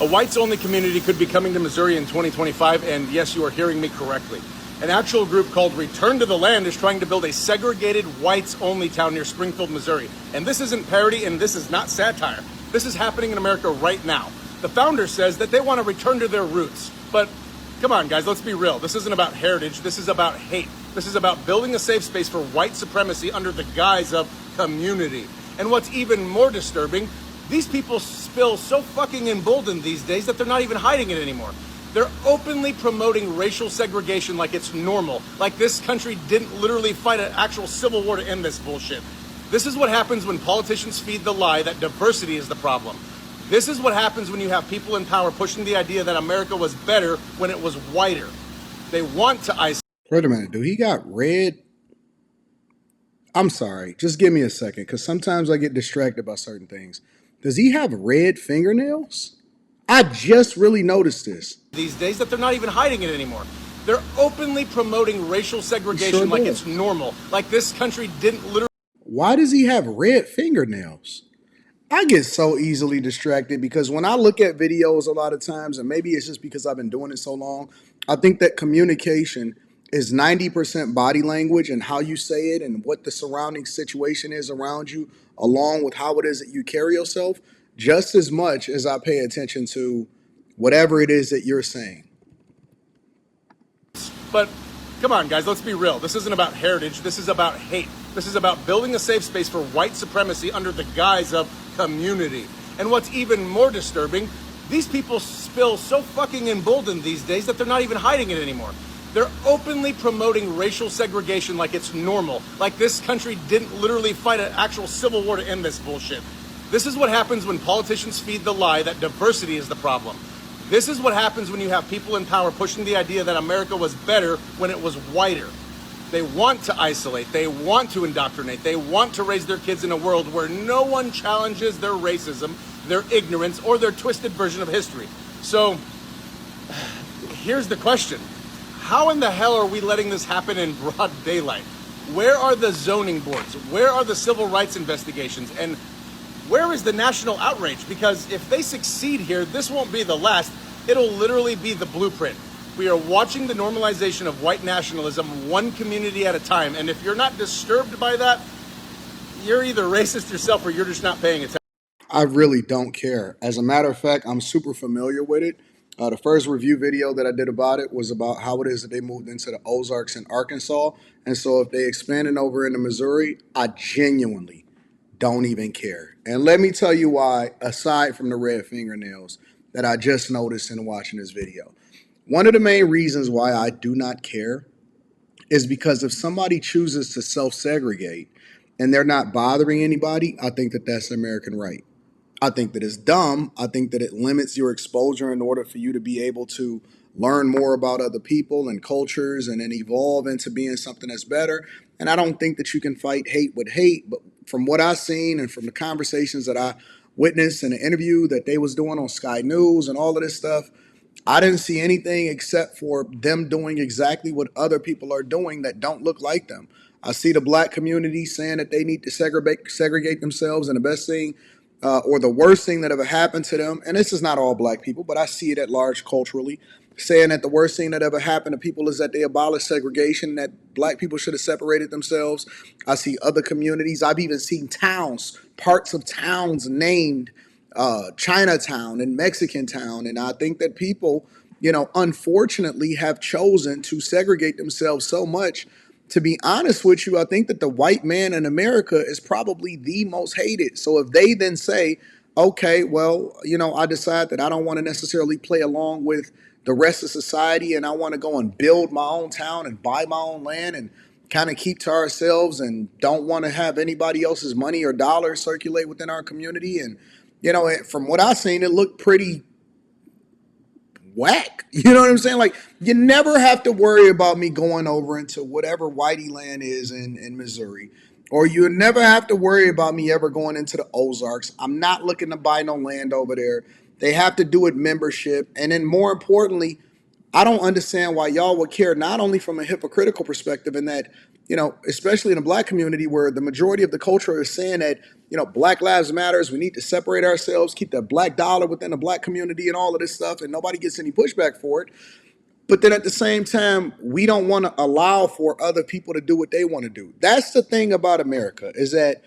A whites-only community could be coming to Missouri in 2025, and yes, you are hearing me correctly. An actual group called Return to the Land is trying to build a segregated whites-only town near Springfield, Missouri. And this isn't parody, and this is not satire. This is happening in America right now. The founder says that they want to return to their roots. But come on, guys, let's be real. This isn't about heritage. This is about hate. This is about building a safe space for white supremacy under the guise of community. And what's even more disturbing, these people feel so fucking emboldened these days that they're not even hiding it anymore. They're openly promoting racial segregation like it's normal, like this country didn't literally fight an actual civil war to end this bullshit. This is what happens when politicians feed the lie that diversity is the problem. This is what happens when you have people in power pushing the idea that America was better when it was whiter. They want to isolate. Wait a minute, do he got red? I'm sorry, just give me a second, because sometimes I get distracted by certain things. Does he have red fingernails? I just really noticed this. These days that they're not even hiding it anymore. They're openly promoting racial segregation Sure like do. it's normal, like this country didn't literally. Why does he have red fingernails? I get so easily distracted because when I look at videos a lot of times, and maybe it's just because I've been doing it so long, I think that communication is 90% body language and how you say it and what the surrounding situation is around you, along with how it is that you carry yourself, just as much as I pay attention to whatever it is that you're saying. But come on, guys, let's be real. This isn't about heritage. This is about hate. This is about building a safe space for white supremacy under the guise of community. And what's even more disturbing, these people feel so fucking emboldened these days that they're not even hiding it anymore. They're openly promoting racial segregation like it's normal, like this country didn't literally fight an actual civil war to end this bullshit. This is what happens when politicians feed the lie that diversity is the problem. This is what happens when you have people in power pushing the idea that America was better when it was whiter. They want to isolate, they want to indoctrinate, they want to raise their kids in a world where no one challenges their racism, their ignorance, or their twisted version of history. So, here's the question. How in the hell are we letting this happen in broad daylight? Where are the zoning boards? Where are the civil rights investigations? And where is the national outrage? Because if they succeed here, this won't be the last. It'll literally be the blueprint. We are watching the normalization of white nationalism one community at a time. And if you're not disturbed by that, you're either racist yourself or you're just not paying attention. I really don't care. As a matter of fact, I'm super familiar with it. The first review video that I did about it was about how it is that they moved into the Ozarks in Arkansas. And so if they expanded over into Missouri, I genuinely don't even care. And let me tell you why, aside from the red fingernails that I just noticed in watching this video. One of the main reasons why I do not care is because if somebody chooses to self-segregate and they're not bothering anybody, I think that that's American right. I think that it's dumb. I think that it limits your exposure in order for you to be able to learn more about other people and cultures and then evolve into being something that's better. And I don't think that you can fight hate with hate. But from what I've seen and from the conversations that I witnessed in the interview that they was doing on Sky News and all of this stuff, I didn't see anything except for them doing exactly what other people are doing that don't look like them. I see the black community saying that they need to segregate themselves, and the best thing or the worst thing that ever happened to them, and this is not all black people, but I see it at large culturally, saying that the worst thing that ever happened to people is that they abolished segregation, that black people should have separated themselves. I see other communities. I've even seen towns, parts of towns named Chinatown and Mexican Town. And I think that people, unfortunately have chosen to segregate themselves so much. To be honest with you, I think that the white man in America is probably the most hated. So if they then say, okay, well, I decide that I don't want to necessarily play along with the rest of society and I want to go and build my own town and buy my own land and kind of keep to ourselves and don't want to have anybody else's money or dollars circulate within our community. And, from what I've seen, it looked pretty whack. You know what I'm saying? Like, you never have to worry about me going over into whatever whitey land is in Missouri. Or you never have to worry about me ever going into the Ozarks. I'm not looking to buy no land over there. They have to do it membership. And then more importantly, I don't understand why y'all would care, not only from a hypocritical perspective in that, especially in the black community where the majority of the culture is saying that, Black Lives Matters, we need to separate ourselves, keep the black dollar within the black community and all of this stuff, and nobody gets any pushback for it. But then at the same time, we don't want to allow for other people to do what they want to do. That's the thing about America, is that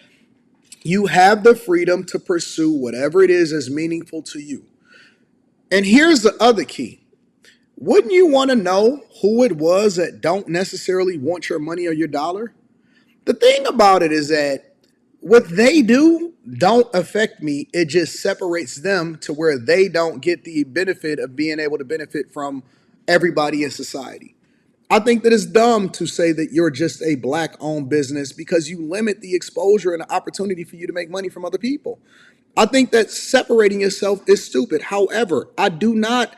you have the freedom to pursue whatever it is that's meaningful to you. And here's the other key. Wouldn't you want to know who it was that don't necessarily want your money or your dollar? The thing about it is that what they do don't affect me. It just separates them to where they don't get the benefit of being able to benefit from everybody in society. I think that it's dumb to say that you're just a black owned business because you limit the exposure and the opportunity for you to make money from other people. I think that separating yourself is stupid. However, I do not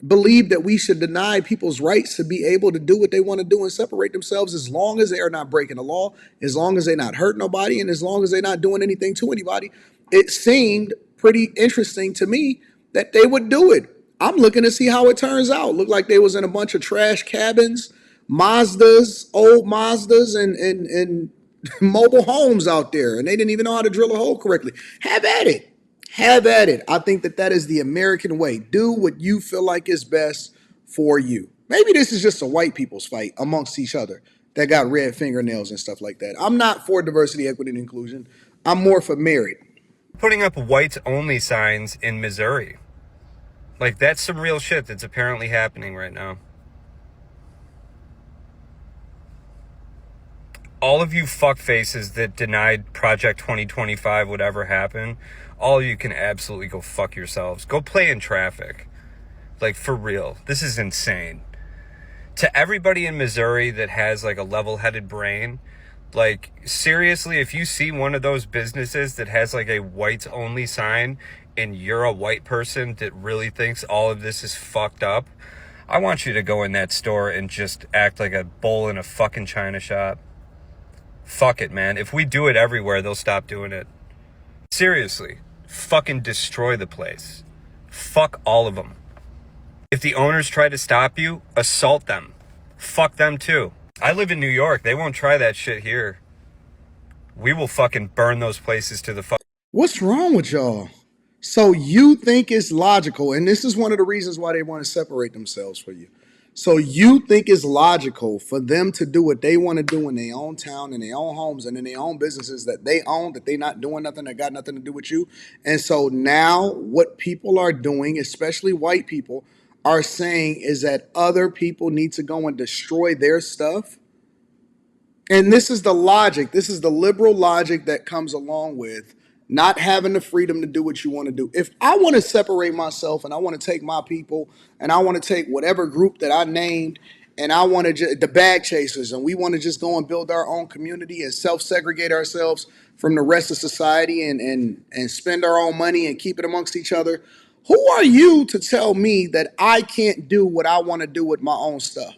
believe that we should deny people's rights to be able to do what they want to do and separate themselves as long as they are not breaking the law, as long as they're not hurting nobody, and as long as they're not doing anything to anybody. It seemed pretty interesting to me that they would do it. I'm looking to see how it turns out. Looked like they was in a bunch of trash cabins, Mazdas, old Mazdas, and mobile homes out there, and they didn't even know how to drill a hole correctly. Have at it. Have at it. I think that that is the American way. Do what you feel like is best for you. Maybe this is just a white people's fight amongst each other that got red fingernails and stuff like that. I'm not for diversity, equity, and inclusion. I'm more for merit. Putting up whites only signs in Missouri. Like, that's some real shit that's apparently happening right now. All of you fuckfaces that denied Project 2025 would ever happen, all of you can absolutely go fuck yourselves. Go play in traffic. Like, for real. This is insane. To everybody in Missouri that has like a level-headed brain, like, seriously, if you see one of those businesses that has like a whites only sign and you're a white person that really thinks all of this is fucked up, I want you to go in that store and just act like a bull in a fucking china shop. Fuck it, man. If we do it everywhere, they'll stop doing it. Seriously, fucking destroy the place. Fuck all of them. If the owners try to stop you, assault them. Fuck them too. I live in New York. They won't try that shit here. We will fucking burn those places to the fuck. What's wrong with y'all? So you think it's logical, and this is one of the reasons why they want to separate themselves from you. So you think it's logical for them to do what they want to do in their own town, in their own homes, and in their own businesses that they own, that they not doing nothing, that got nothing to do with you. And so now what people are doing, especially white people, are saying is that other people need to go and destroy their stuff. And this is the logic. This is the liberal logic that comes along with not having the freedom to do what you want to do. If I want to separate myself and I want to take my people and I want to take whatever group that I named and I want to the bag chasers and we want to just go and build our own community and self-segregate ourselves from the rest of society and spend our own money and keep it amongst each other, who are you to tell me that I can't do what I want to do with my own stuff?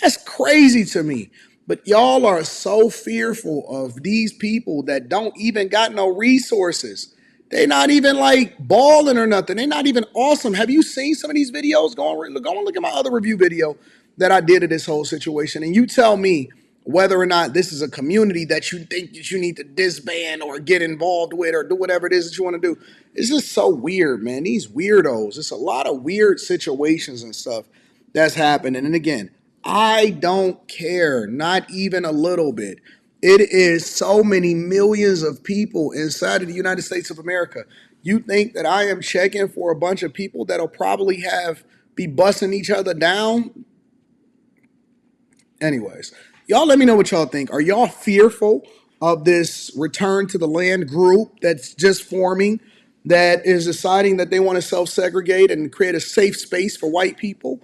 That's crazy to me. But y'all are so fearful of these people that don't even got no resources. They not even like balling or nothing. They're not even awesome. Have you seen some of these videos? Go and look at my other review video that I did of this whole situation. And you tell me whether or not this is a community that you think that you need to disband or get involved with or do whatever it is that you want to do. It's just so weird, man. These weirdos. It's a lot of weird situations and stuff that's happening. And again, I don't care, not even a little bit. It is so many millions of people inside of the United States of America. You think that I am checking for a bunch of people that'll probably be busting each other down? Anyways, y'all let me know what y'all think. Are y'all fearful of this return to the land group that's just forming, that is deciding that they want to self-segregate and create a safe space for white people?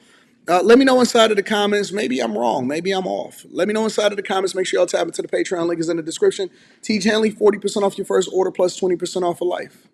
Let me know inside of the comments. Maybe I'm wrong. Maybe I'm off. Let me know inside of the comments. Make sure y'all tap into the Patreon. Link is in the description. Teach Hanley, 40% off your first order plus 20% off for life.